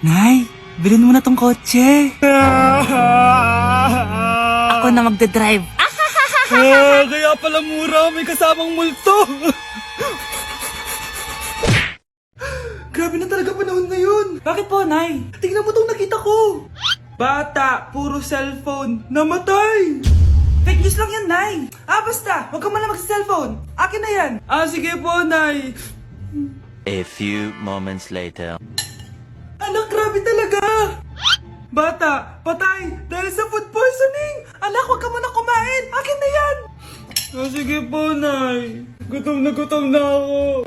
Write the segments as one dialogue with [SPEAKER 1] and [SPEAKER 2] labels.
[SPEAKER 1] Nay, bilhin mo na tong kotse. Ako na magdadrive.
[SPEAKER 2] Kaya pala mura, may kasamang multo. Grabe na talaga panahon ngayon.
[SPEAKER 1] Bakit po, Nay?
[SPEAKER 2] Tingnan mo tong nakita ko. Bata, puro cellphone, namatay.
[SPEAKER 1] Fake news lang yan, Nay. Basta, huwag ka man lang mag-cellphone. Akin na yan.
[SPEAKER 2] Sige po, Nay.
[SPEAKER 3] A few moments later.
[SPEAKER 2] Anak, grabe talaga. Bata, patay dahil sa food poisoning.
[SPEAKER 1] Anak, huwag ka muna kumain. Akin na yan.
[SPEAKER 2] Sige po, Nay. Gutom na ako.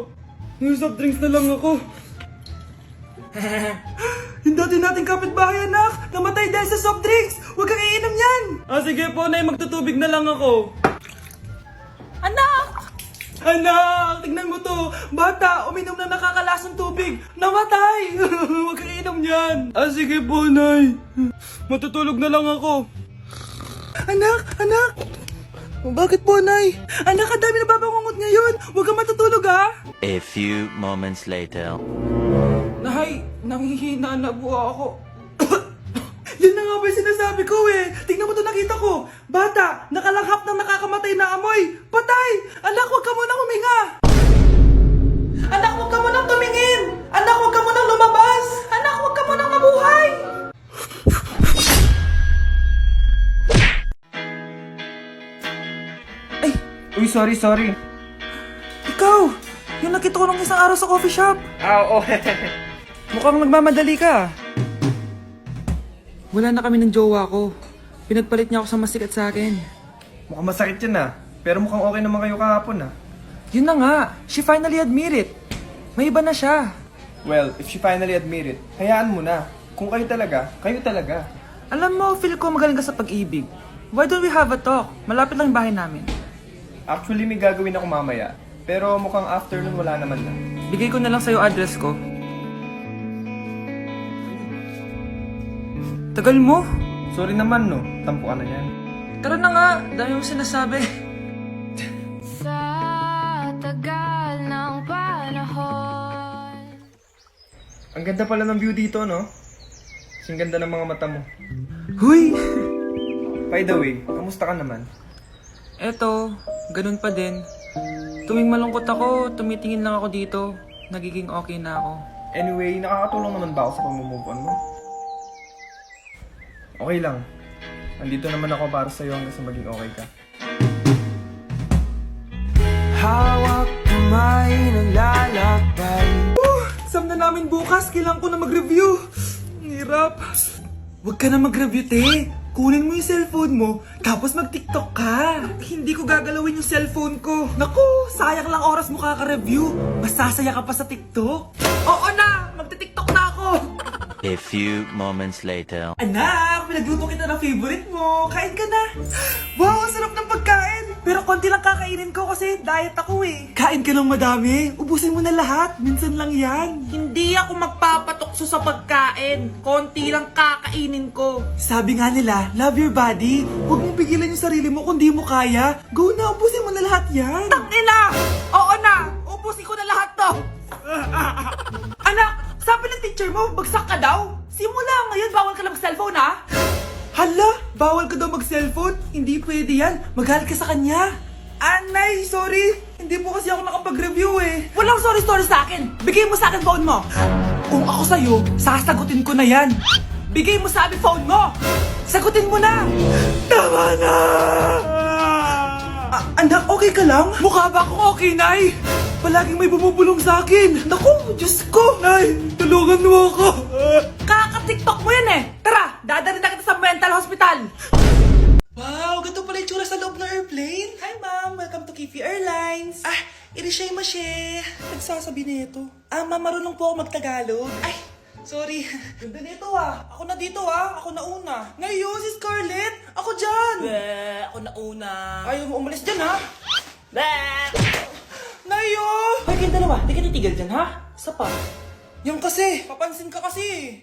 [SPEAKER 2] Yung soft drinks na lang ako.
[SPEAKER 1] Yung dati nating kapitbahay, anak. Namatay dahil sa soft drinks. Huwag kang iinom yan.
[SPEAKER 2] Sige po, Nay. Magtutubig na lang ako.
[SPEAKER 1] Anak!
[SPEAKER 2] Anak, tignan mo to. Bata, uminom na nakakalasang tubig. Namatay. Huwag kang inom yan. Sige po, Nay. Matutulog na lang ako.
[SPEAKER 1] Anak! Bakit po, Nay? Anak, ang dami na babangungot ngayon. Huwag kang matutulog, ha?
[SPEAKER 3] A few moments later.
[SPEAKER 2] Nay, nanghihina na po ako. Yan na nga ba yung sinasabi ko eh. Tingnan mo to, nakita ko. Bata, nakalanghap ng nakakamatay na amoy. Patay! Anak, huwag ka munang huminga. Anak, huwag ka munang tumingin. Anak, huwag ka munang lumabas. Anak, huwag ka munang mabuhay.
[SPEAKER 4] Uy, sorry.
[SPEAKER 1] Ikaw! Yung nakita ko nung isang araw sa coffee shop.
[SPEAKER 4] Oo.
[SPEAKER 1] Mukhang nagmamadali ka. Wala na kami ng jowa ko. Pinagpalit niya ako sa masikat sa akin.
[SPEAKER 4] Mukhang masakit yan ah. Pero mukhang okay naman kayo kahapon ah.
[SPEAKER 1] Yun na nga, she finally admit it. May iba na siya.
[SPEAKER 4] Well, if she finally admit it, hayaan mo na. Kung kayo talaga, kayo talaga.
[SPEAKER 1] Alam mo, feel ko magaling ka sa pag-ibig. Why don't we have a talk? Malapit lang yung bahay namin.
[SPEAKER 4] Actually, may gagawin ako mamaya. Pero mukhang afternoon wala naman na.
[SPEAKER 1] Bigay ko na lang sa'yo address ko. Tagal mo.
[SPEAKER 4] Sorry naman no, tampo ka na yan.
[SPEAKER 1] Tara na nga, dami mong sinasabi.
[SPEAKER 5] Sa tagal ng panahon.
[SPEAKER 4] Ang ganda pala ng view dito no? Kasing ganda ng mga mata mo.
[SPEAKER 1] Huy!
[SPEAKER 4] By the way, kamusta ka naman?
[SPEAKER 1] Eto, ganun pa din. Tuwing malungkot ako, tumitingin lang ako dito. Nagiging okay na ako.
[SPEAKER 4] Anyway, nakakatulong naman ba ako sa pag-move on mo? Okay lang. Andito naman ako para sa'yo hanggang sa maging okay ka.
[SPEAKER 2] Hawak kamay naglalakbay. Exam na namin bukas, kailangan ko na mag-review. Ang hirap. Huwag ka na mag-review, te. Kunin mo yung cellphone mo, tapos mag-TikTok ka. Hindi ko gagalawin yung cellphone ko. Naku, sayang lang oras mo kaka-review. Masasaya ka pa sa TikTok. Oo na, magti-TikTok na ako.
[SPEAKER 3] A few moments later.
[SPEAKER 2] Anak, pinagluto kita ng favorite mo. Kain ka na. Wow, ang sarap ng pagkain. Pero konti lang kakainin ko kasi diet ako eh. Kain ka ng madami. Ubusin mo na lahat. Minsan lang yan.
[SPEAKER 1] Hindi ako magpapatukso sa pagkain. Konti lang kakainin ko.
[SPEAKER 2] Sabi nga nila, love your body. Huwag mong pigilan yung sarili mo kung di mo kaya. Go na, ubusin mo na lahat yan.
[SPEAKER 1] Ina! Oo na! Ubusin ko na lahat to!
[SPEAKER 2] Anak, sabi ng teacher mo, bagsak ka daw.
[SPEAKER 1] Simula ngayon, bawal ka na mag-cellphone ha?
[SPEAKER 2] Hala, bawal ka daw mag-cellphone? Hindi pwede yan. Magalit ka sa kanya. Anay, sorry. Hindi po kasi ako nakapag-review eh.
[SPEAKER 1] Walang sorry sa akin. Bigay mo sa akin phone mo.
[SPEAKER 2] Kung ako sa'yo, sasagutin ko na yan.
[SPEAKER 1] Bigay mo sa akin phone mo.
[SPEAKER 2] Sagutin mo na! Tama na! Anak, okay ka lang? Mukha ba akong okay, Nay? Palaging may bumubulong sa akin. Naku, Diyos ko! Nay, tulungan mo ako!
[SPEAKER 1] Kaka-TikTok mo yan eh. Tara, dadalhin na kita sa mental hospital.
[SPEAKER 2] Wow, ganito pala yung tsura sa loob ng airplane. Hi, ma'am. Welcome to Kifi Airlines. Irishay Mashe. Nagsasabi nito. Ma'am, marunong po ako magtagalog. Ay, sorry. Ganda nito Ako na dito Ako na una. Ngayon, si Scarlett. Ako dyan.
[SPEAKER 1] Ako na una.
[SPEAKER 2] Ayaw mo umalis dyan, ha? Nayo!
[SPEAKER 1] Hoy, kayong dalawa, di ka titigil dyan ha? Isa pa.
[SPEAKER 2] Yung kasi, papansin ka kasi.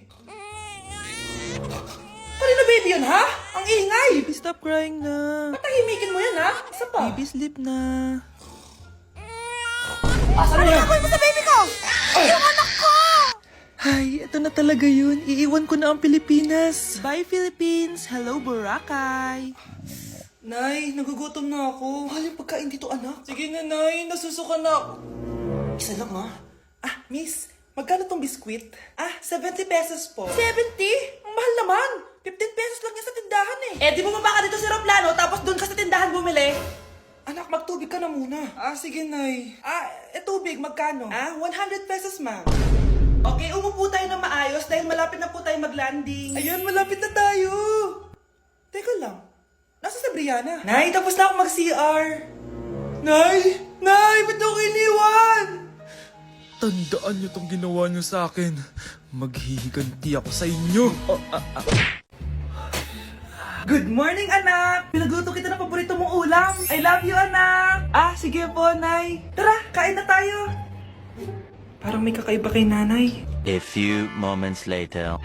[SPEAKER 2] Kanina baby yun, ha? Ang ingay!
[SPEAKER 1] Baby, stop crying na.
[SPEAKER 2] Patahimikin mo yan, ha? Isa pa.
[SPEAKER 1] Baby, sleep na.
[SPEAKER 2] Asan na yan?
[SPEAKER 5] Ako mo sa baby ko! Yung anak ko!
[SPEAKER 2] Ay, ito na talaga yun. Iiwan ko na ang Pilipinas. Bye, Philippines! Hello, Boracay! Nay, nagugutom na ako. Mahal yung pagkain dito, anak. Sige na, Nay. Nasusuka na ako. Isa lang, ha? Ah, miss, magkano tong biskwit? 70 pesos po. 70? Ang mahal naman. 15 pesos lang yan sa tindahan eh. Eh, di bumaba ka dito sa aeroplano tapos doon ka sa tindahan bumili? Anak, magtubig ka na muna. Sige, Nay. Tubig, magkano? 100 pesos, ma'am. Okay, umupo tayo na maayos dahil malapit na po tayo mag-landing. Ayun, malapit na tayo. Teka lang. Nasa si Brianna? Nay, tapos na ako mag-CR. Nay! Nay! Ba't ako iniwan? Tandaan niyo tong ginawa niyo sa akin. Maghihiganti ako sa inyo. Good morning, anak! Pinagluto kita ng paborito mong ulam. I love you, anak! Sige po, Nay. Tara, kain na tayo. Parang may kakaiba kay nanay.
[SPEAKER 3] A few moments later.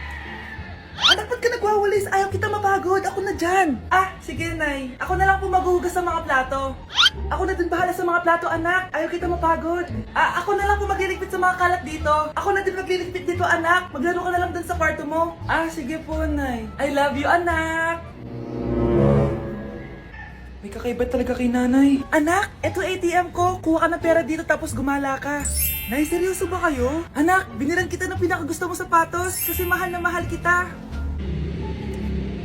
[SPEAKER 2] Anak, ba't ka nagwawalis? Ayaw kita mapagod. Ako na dyan. Sige, Nay. Ako na lang po maghuhugas sa mga plato. Ako na din bahala sa mga plato, anak. Ayaw kita mapagod. Ako na lang po magliligpit sa mga kalat dito. Ako na din magliligpit dito, anak. Maglaro ka na lang dun sa kwarto mo. Sige po, Nay. I love you, anak. May kakaiba talaga kay nanay. Anak, eto ATM ko. Kuha ka ng pera dito tapos gumala ka. Nay, seryoso ba kayo? Anak, binilan kita ng pinakagusto mo sapatos kasi mahal na mahal kita.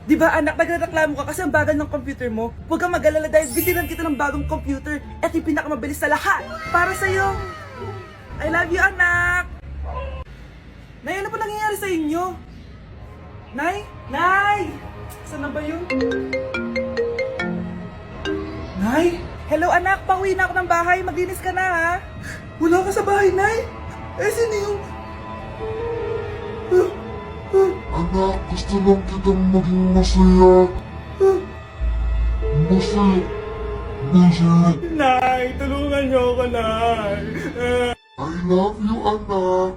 [SPEAKER 2] Di ba anak, nagreklamo ka kasi ang bagal ng computer mo? Huwag kang mag-alala dahil binilan kita ng bagong computer. Eto yung pinakamabilis sa lahat. Para sa'yo. I love you, anak. Nay, ano pa nangyayari sa inyo? Nay? Nay! Saan na ba yun? Nay? Hello anak, pauwi na ako ng bahay. Maglinis ka na ha. Wala ka sa bahay, Nay? Sino yung...
[SPEAKER 6] Anak, gusto lang kitang maging masaya. Masaya.
[SPEAKER 2] Nay, tulungan niyo ako, Nay.
[SPEAKER 6] I love you, anak.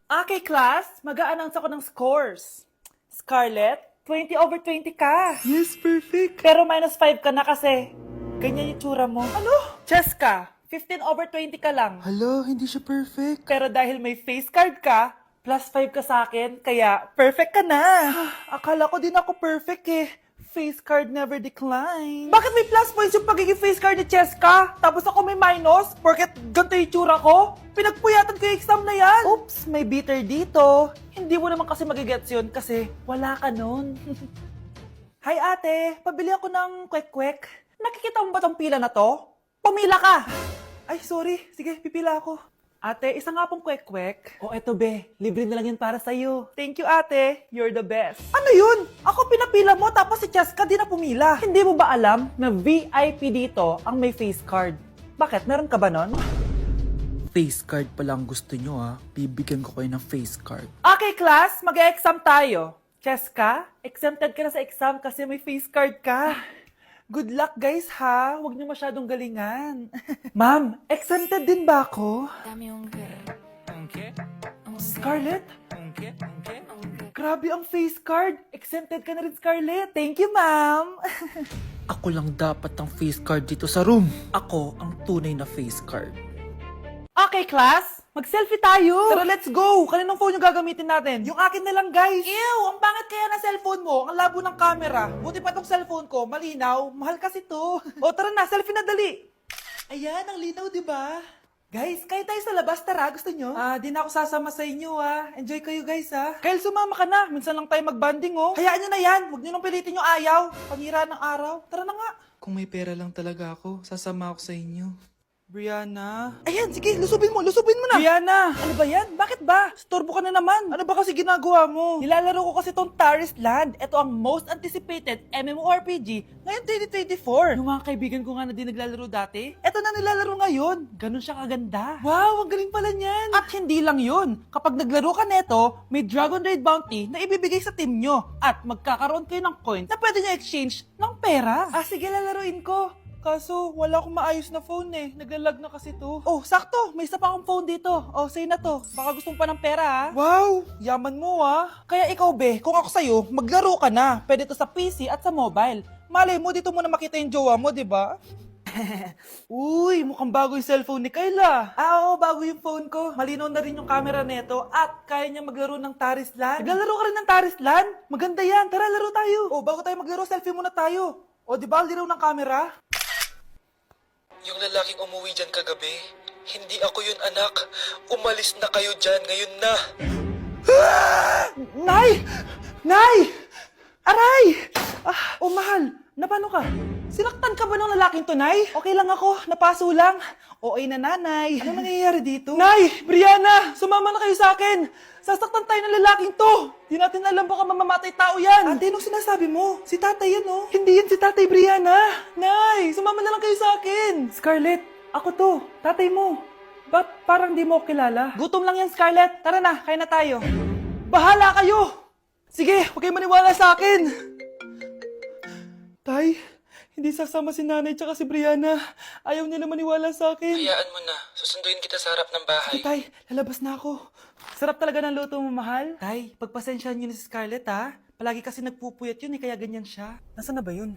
[SPEAKER 2] Okay, class. Mag-a-announce ako ng scores. Scarlett, 20/20 ka. Yes, perfect. Pero -5 ka na kasi. Ganyan yung tsura mo. Ano? Cheska, 15/20 ka lang. Hala, hindi siya perfect. Pero dahil may face card ka, +5 ka sa akin, kaya perfect ka na. Akala ko din ako perfect eh. Face card never decline. Bakit may plus points yung pagiging face card ni Cheska? Tapos ako may minus? Porket ganito yung tsura ko? Pinagpuyatan ko yung exam na yan. Oops, may bitter dito. Hindi mo naman kasi magigets yun kasi wala ka nun. Hi ate, pabili ako ng kwek-kwek. Nakikita mo ba tong pila na to? Pumila ka! Ay, sorry. Sige, pipila ako. Ate, isa nga pong kwek-kwek. Eto be, libre na lang yun para sa'yo. Thank you ate, you're the best. Ano yun? Ako pinapila mo tapos si Cheska di na pumila. Hindi mo ba alam na VIP dito ang may face card? Bakit? Meron ka ba nun? Face card pa lang gusto nyo ha. Bibigyan ko kayo ng face card. Okay class, mag-exam tayo. Cheska, exempted ka na sa exam kasi may face card ka. Good luck guys ha. Huwag niyo masyadong galingan. Ma'am, exempted din ba ako?
[SPEAKER 5] Dami yung
[SPEAKER 2] Scarlett? Grabe ang face card. Exempted ka na rin, Scarlett. Thank you, ma'am. Ako lang dapat ang face card dito sa room. Ako ang tunay na face card. Okay, class. Mag-selfie tayo. Tara, let's go. Kaninong phone yung gagamitin natin? Yung akin na lang, guys. Ew, ang pangit kaya na cellphone mo. Ang labo ng camera. Buti pa tong cellphone ko. Malinaw. Mahal kasi to. Tara na. Selfie na dali. Ayan, ang linaw, di ba? Guys, kayo tayo sa labas. Tara, gusto nyo? Di na ako sasama sa inyo, Enjoy kayo, guys, Kyle, sumama ka na. Minsan lang tayo mag-banding, Hayaan nyo na yan. Huwag nyo nang pilitin yung ayaw. Pangira ng araw. Tara na nga. Kung may pera lang talaga ako, sasama ako sa inyo. Brianna? Ayan, sige, lusubin mo na. Brianna! Ano ba yan? Bakit ba? Storbo ka na naman. Ano ba kasi ginagawa mo? Nilalaro ko kasi tong Taris Land. Ito ang most anticipated MMORPG ngayon 2024. Yung mga kaibigan ko nga na din naglalaro dati, ito na nilalaro ngayon. Ganun siya kaganda. Wow, ang galing pala niyan. At hindi lang yun. Kapag naglaro ka neto, may Dragon Raid Bounty na ibibigay sa team nyo. At magkakaroon kayo ng coins na pwede nyo exchange ng pera. Sige, lalaruin ko. Kaso, wala akong maayos na phone Naglalag na kasi to. Sakto! May isa pa akong phone dito. Say na to. Baka gusto mo pa ng pera, Wow! Yaman mo, Kaya ikaw, be, kung ako sa'yo, maglaro ka na. Pwede to sa PC at sa mobile. Malay mo, dito mo na makita yung jowa mo, di ba? Uy, mukhang bago yung cellphone ni Kayla. Oo, bago yung phone ko. Malinaw na rin yung camera neto at kaya niya maglaro ng Tarislan. Naglalaro ka rin ng Tarislan? Maganda yan. Tara, laro tayo. O, bago tayo maglaro, selfie muna tayo. O, di ba, linaw ng camera?
[SPEAKER 7] Yung lalaking umuwi dyan kagabi, hindi ako yun anak. Umalis na kayo dyan ngayon na.
[SPEAKER 2] Nay! Nay! Aray! Oh, mahal. Napano ka? Sinaktan ka ba ng lalaking to, Nay? Okay lang ako. Napaso lang. Okay na, nanay. Ano nangyayari dito? Nay! Brianna! Sumama na kayo sa akin! Sasaktan tayo ng lalaking to! Di natin alam baka mamamatay tao yan! Ate, anong sinasabi mo? Si tatay yan, oh. Hindi yan si tatay, Brianna! Nay! Sumama na lang kayo sa akin! Scarlett, ako to. Tatay mo. Ba't parang di mo ako kilala? Gutom lang yan, Scarlett. Tara na, kain na tayo. Bahala kayo! Sige, huwag kayo maniwala sa akin! Tay, hindi sasama si nanay tsaka si Brianna. Ayaw nila maniwala sa akin.
[SPEAKER 7] Hayaan mo na. Susunduin kita sa harap ng bahay.
[SPEAKER 2] Sige, Tay, lalabas na ako. Sarap talaga ng luto mo, mahal. Tay, pagpasensyahan niyo na si Scarlett, ha? Palagi kasi nagpupuyat yun, kaya ganyan siya. Nasaan na ba yun?